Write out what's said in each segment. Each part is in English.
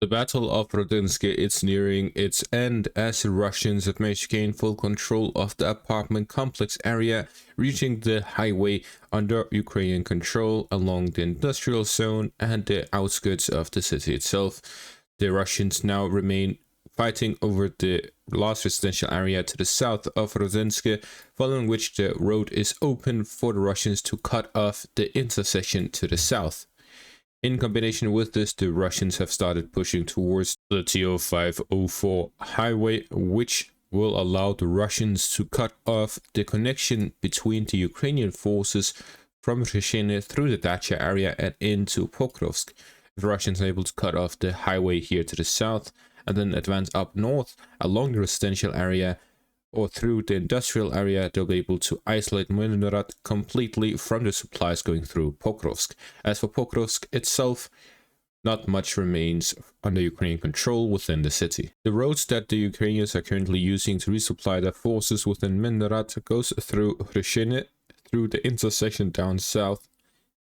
The Battle of Rodinsky is nearing its end as the Russians have managed to gain full control of the apartment complex area, reaching the highway under Ukrainian control along the industrial zone and the outskirts of the city itself. The Russians now remain fighting over the last residential area to the south of Rodinsky, following which the road is open for the Russians to cut off the intersection to the south. In combination with this, the Russians have started pushing towards the TO504 highway, which will allow the Russians to cut off the connection between the Ukrainian forces from Reshine through the Dacha area and into Pokrovsk. The Russians are able to cut off the highway here to the south and then advance up north along the residential area or through the industrial area. They'll be able to isolate Myrnohrad completely from the supplies going through Pokrovsk. As for Pokrovsk itself, not much remains under Ukrainian control within the city. The roads that the Ukrainians are currently using to resupply their forces within Myrnohrad goes through Reshine, through the intersection down south,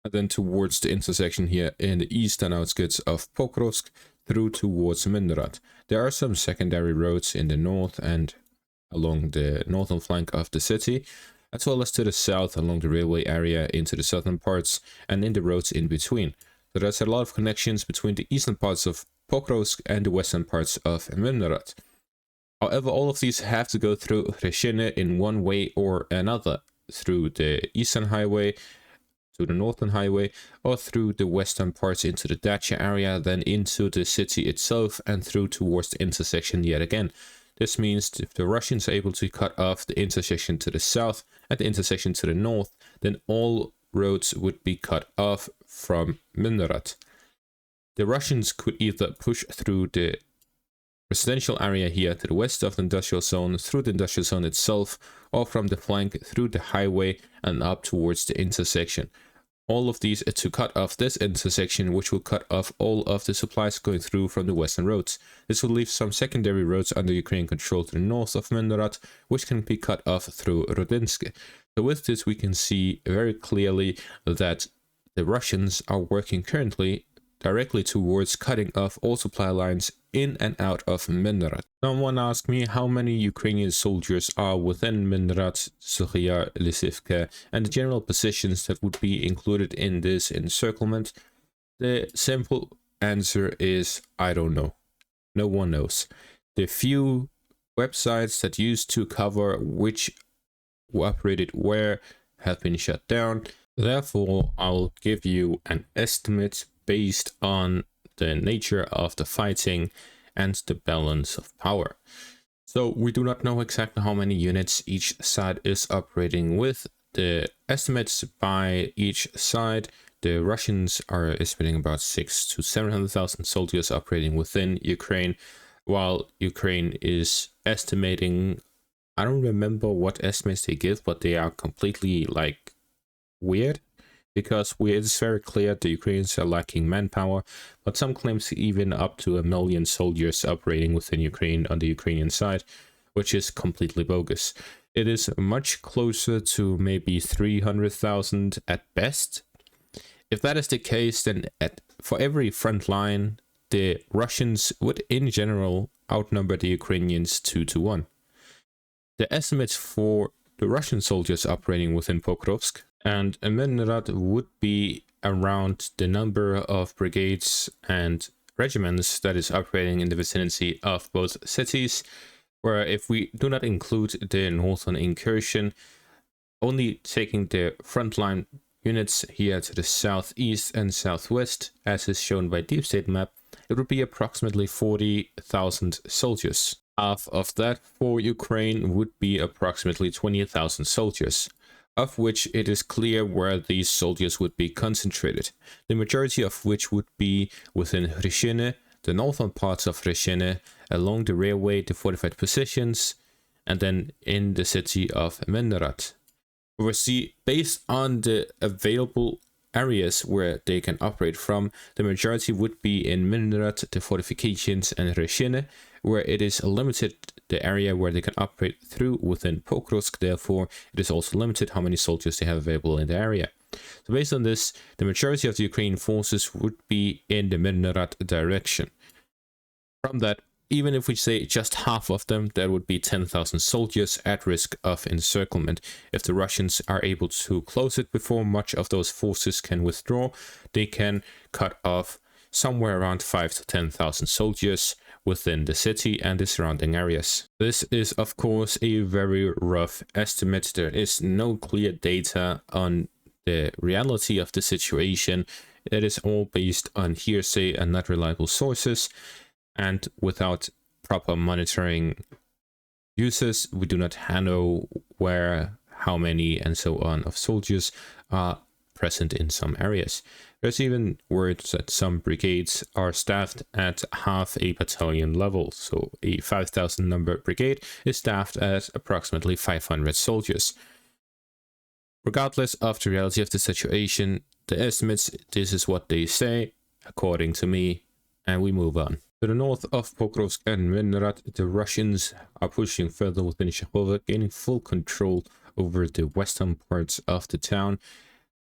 and then towards the intersection here in the eastern outskirts of Pokrovsk, through towards Myrnohrad. There are some secondary roads in the north and along the northern flank of the city, as well as to the south along the railway area into the southern parts and in the roads in between. So there's a lot of connections between the eastern parts of Pokrovsk and the western parts of Myrnohrad. However, all of these have to go through Reshine in one way or another, through the eastern highway, to the northern highway, or through the western parts into the Dacha area, then into the city itself and through towards the intersection yet again. This means if the Russians are able to cut off the intersection to the south and the intersection to the north, then all roads would be cut off from Myrnohrad. The Russians could either push through the residential area here to the west of the industrial zone, through the industrial zone itself, or from the flank through the highway and up towards the intersection. All of these to cut off this intersection, which will cut off all of the supplies going through from the western roads. This will leave some secondary roads under Ukrainian control to the north of Myrnohrad, which can be cut off through Rodinsky. So with this, we can see very clearly that the Russians are working currently directly towards cutting off all supply lines in and out of Myrnohrad. Someone asked me how many Ukrainian soldiers are within Myrnohrad, Surya, Lysivka, and the general positions that would be included in this encirclement. The simple answer is I don't know. No one knows. The few websites that used to cover which operated where have been shut down. Therefore, I'll give you an estimate based on the nature of the fighting and the balance of power. So we do not know exactly how many units each side is operating with. The estimates by each side, the Russians are estimating about 600,000 to 700,000 soldiers operating within Ukraine, while Ukraine is estimating, I don't remember what estimates they give, but they are completely like weird. Because it's very clear the Ukrainians are lacking manpower, but some claims even up to 1 million soldiers operating within Ukraine on the Ukrainian side, which is completely bogus. It is much closer to maybe 300,000 at best. If that is the case, then for every front line, the Russians would in general outnumber the Ukrainians 2 to 1. The estimates for the Russian soldiers operating within Pokrovsk and Myrnohrad would be around the number of brigades and regiments that is operating in the vicinity of both cities, where if we do not include the northern incursion, only taking the frontline units here to the southeast and southwest, as is shown by Deep State map, it would be approximately 40,000 soldiers. Half of that for Ukraine would be approximately 20,000 soldiers, of which it is clear where these soldiers would be concentrated, the majority of which would be within Reshine, the northern parts of Reshine, along the railway, the fortified positions, and then in the city of Myrnohrad. We see, based on the available areas where they can operate from, the majority would be in Myrnohrad, the fortifications, and Reshine, where it is limited the area where they can operate through within Pokrovsk. Therefore, it is also limited how many soldiers they have available in the area. So based on this, the majority of the Ukrainian forces would be in the Myrnohrad direction. From that, even if we say just half of them, that would be 10,000 soldiers at risk of encirclement. If the Russians are able to close it before much of those forces can withdraw, they can cut off somewhere around 5 to 10,000 soldiers within the city and the surrounding areas. This is of course a very rough estimate. There is no clear data on the reality of the situation. It is all based on hearsay and not reliable sources, and without proper monitoring uses, we do not know where, how many, and so on of soldiers are present in some areas. There's even words that some brigades are staffed at half a battalion level, so a 5,000 number brigade is staffed at approximately 500 soldiers. Regardless of the reality of the situation, the estimates, this is what they say, according to me, and we move on. To the north of Pokrovsk and Myrnohrad, the Russians are pushing further within Shahova, gaining full control over the western parts of the town,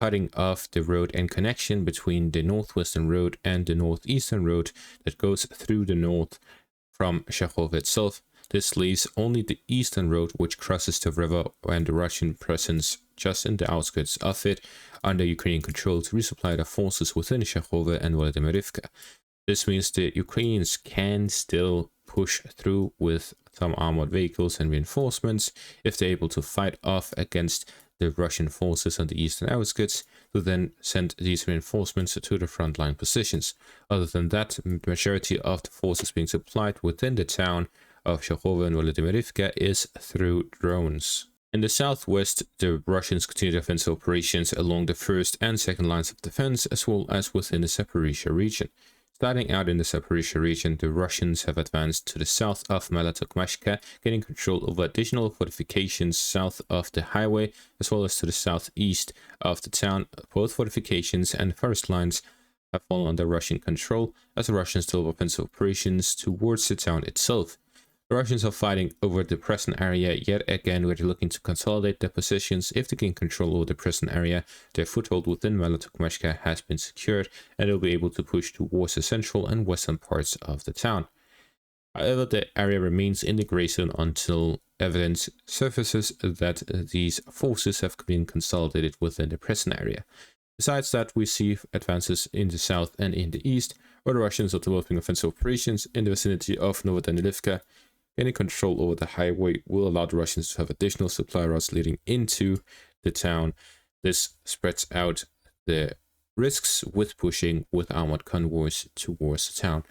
cutting off the road and connection between the northwestern road and the northeastern road that goes through the north from Shahova itself. This leaves only the eastern road, which crosses the river, and the Russian presence just in the outskirts of it, under Ukrainian control, to resupply the forces within Shahova and Volodymyrivka. This means the Ukrainians can still push through with some armored vehicles and reinforcements if they're able to fight off against the Russian forces on the eastern outskirts, to then send these reinforcements to the frontline positions. Other than that, the majority of the forces being supplied within the town of Shahova and Volodymyrivka is through drones. In the southwest, the Russians continue offensive operations along the first and second lines of defense, as well as within the Zaporizhia region. Starting out in the Zaporizhia region, the Russians have advanced to the south of Malotokmashka, gaining control over additional fortifications south of the highway, as well as to the southeast of the town. Both fortifications and first lines have fallen under Russian control, as the Russians develop offensive operations towards the town itself. The Russians are fighting over the present area yet again, where they're looking to consolidate their positions. If they gain control over the present area, their foothold within Malotokmashka has been secured, and they'll be able to push towards the central and western parts of the town. However, the area remains in the gray zone until evidence surfaces that these forces have been consolidated within the present area. Besides that, we see advances in the south and in the east, where the Russians are developing offensive operations in the vicinity of Novodanilivka. Any control over the highway will allow the Russians to have additional supply routes leading into the town. This spreads out the risks with pushing with armored convoys towards the town.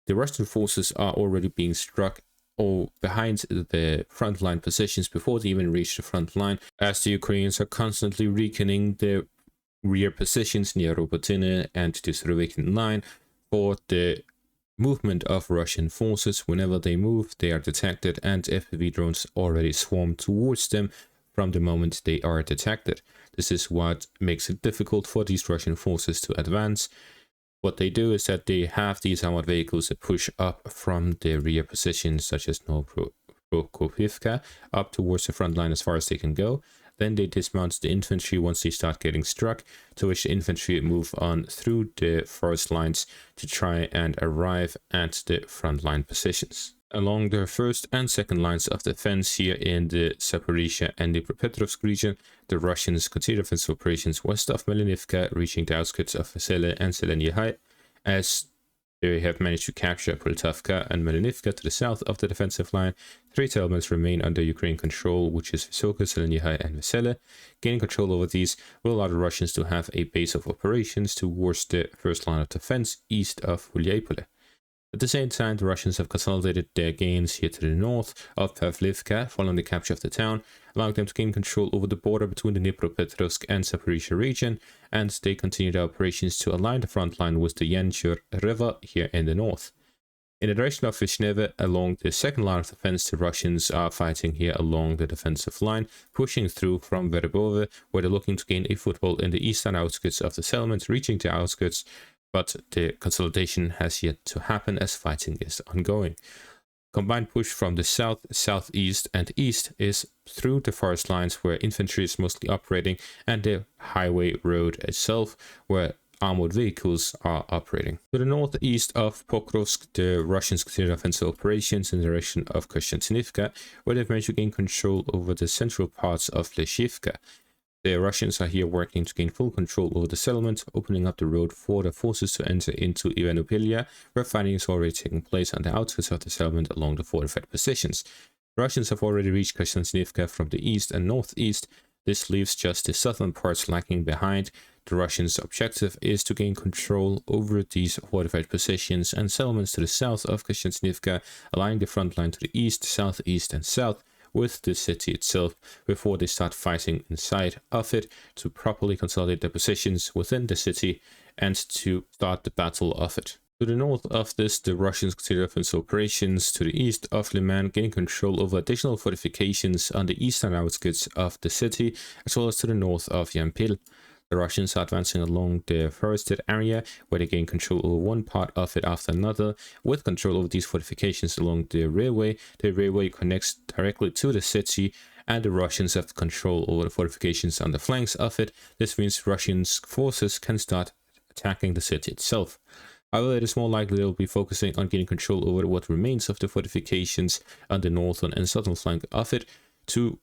The Russian forces are already being struck or behind the frontline positions before they even reach the front line, as the Ukrainians are constantly weakening their rear positions near Robotyne and the Surovikin line for the movement of Russian forces. Whenever they move, they are detected, and FPV drones already swarm towards them from the moment they are detected. This is what makes it difficult for these Russian forces to advance. What they do is that they have these armored vehicles that push up from their rear positions, such as Novokhovivka, up towards the front line as far as they can go. Then they dismount the infantry once they start getting struck, to which the infantry move on through the forest lines to try and arrive at the frontline positions. Along the first and second lines of defense here in the Zaporizhia and the Pokrovsk region, the Russians continue offensive operations west of Melanivka, reaching the outskirts of Vesele and Zeleny, as they have managed to capture Poltavka and Melanivka to the south of the defensive line. Three settlements remain under Ukrainian control, which is Vysoka, Zeleny, and Vesele. Gaining control over these will allow the Russians to have a base of operations towards the first line of defense east of Huliaipole. At the same time, the Russians have consolidated their gains here to the north of Pavlivka following the capture of the town, allowing them to gain control over the border between the Dnipropetrovsk and Zaporizhia region, and they continue their operations to align the front line with the Yanchur River here in the north. In the direction of Vishneve, along the second line of defense, the Russians are fighting here along the defensive line, pushing through from Verbove, where they're looking to gain a foothold in the eastern outskirts of the settlement, reaching the outskirts, but the consolidation has yet to happen as fighting is ongoing. Combined push from the south, southeast, and east is through the forest lines where infantry is mostly operating, and the highway road itself, where armored vehicles are operating. To the northeast of Pokrovsk, the Russians continued offensive operations in the direction of Konstantinivka, where they've managed to gain control over the central parts of Leshivka. The Russians are here working to gain full control over the settlement, opening up the road for the forces to enter into Ivanopilia, where fighting is already taking place on the outskirts of the settlement along the fortified positions. The Russians have already reached Konstantinivka from the east and northeast. This leaves just the southern parts lagging behind. The Russians' objective is to gain control over these fortified positions and settlements to the south of Konstantinivka, aligning the front line to the east, southeast, and south with the city itself before they start fighting inside of it to properly consolidate their positions within the city and to start the battle of it. To the north of this, the Russians continue offensive operations to the east of Leman, gaining control over additional fortifications on the eastern outskirts of the city, as well as to the north of Yampil. The Russians are advancing along the forested area, where they gain control over one part of it after another. With control over these fortifications along the railway connects directly to the city, and the Russians have control over the fortifications on the flanks of it. This means Russian forces can start attacking the city itself. However, it is more likely they will be focusing on gaining control over what remains of the fortifications on the northern and southern flank of it to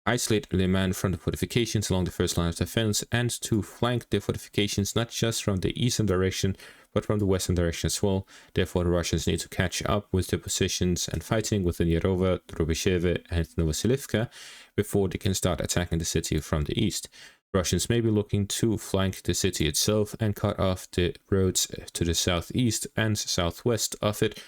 isolate Leman from the fortifications along the first line of defense and to flank the fortifications not just from the eastern direction but from the western direction as well. Therefore, the Russians need to catch up with their positions and fighting within Yarova, Drobisheve, and Novoselivka before they can start attacking the city from the east. Russians may be looking to flank the city itself and cut off the roads to the southeast and southwest of it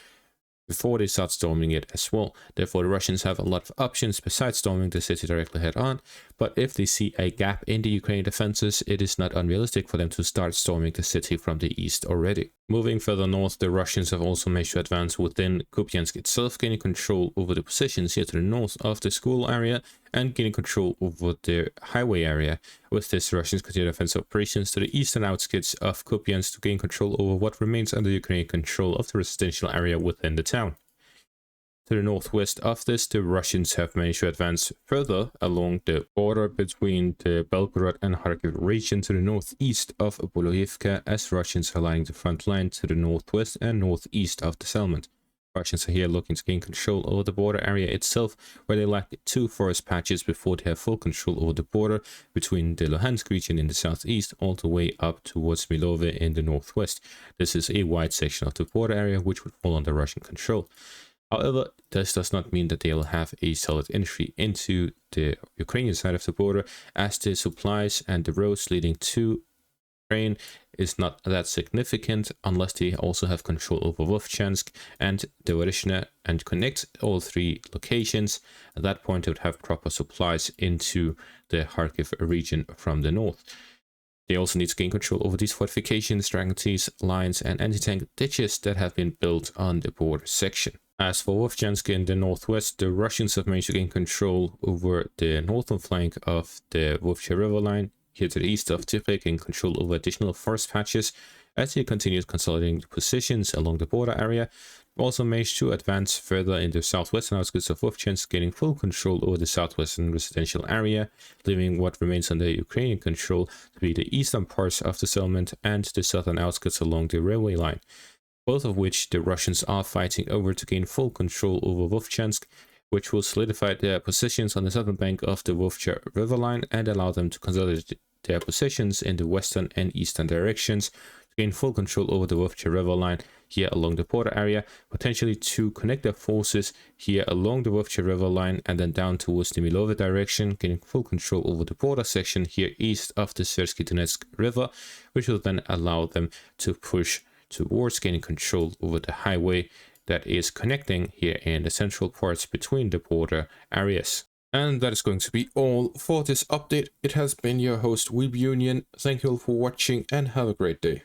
before they start storming it as well. Therefore, the Russians have a lot of options besides storming the city directly head on, but if they see a gap in the Ukrainian defenses, it is not unrealistic for them to start storming the city from the east already. Moving further north, the Russians have also managed to advance within Kupiansk itself, gaining control over the positions here to the north of the school area and gaining control over the highway area. With this, the Russians continue offensive operations to the eastern outskirts of Kupiansk to gain control over what remains under Ukrainian control of the residential area within the town. To the northwest of this, the Russians have managed to advance further along the border between the Belgorod and Kharkiv region to the northeast of Boloivka, as Russians are lining the front line to the northwest and northeast of the settlement. Russians are here looking to gain control over the border area itself, where they lack 2 forest patches before they have full control over the border between the Luhansk region in the southeast all the way up towards Milove in the northwest. This is a wide section of the border area which would fall under Russian control. However, this does not mean that they will have a solid entry into the Ukrainian side of the border, as the supplies and the roads leading to Ukraine is not that significant unless they also have control over Wuhansk and the Vorishna and connect all 3 locations. At that point, they would have proper supplies into the Kharkiv region from the north. They also need to gain control over these fortifications, dragon-tees, lines, and anti-tank ditches that have been built on the border section. As for Wuhansk in the northwest, the Russians have managed to gain control over the northern flank of the Vovcha river line, here to the east of Tifrik, gaining control over additional forest patches as he continues consolidating the positions along the border area. Also managed to advance further in the southwestern outskirts of Wuhansk, gaining full control over the southwestern residential area, leaving what remains under Ukrainian control to be the eastern parts of the settlement and the southern outskirts along the railway line, both of which the Russians are fighting over to gain full control over Wuhansk, which will solidify their positions on the southern bank of the Vovcha river line and allow them to consolidate their positions in the western and eastern directions to gain full control over the Vovcha river line here along the border area, potentially to connect their forces here along the Vovcha river line and then down towards the Milove direction, gaining full control over the border section here east of the Sersky Donetsk river, which will then allow them to push towards gaining control over the highway that is connecting here in the central parts between the border areas. And that is going to be all for this update. It has been your host Weeb Union. Thank you all for watching and have a great day.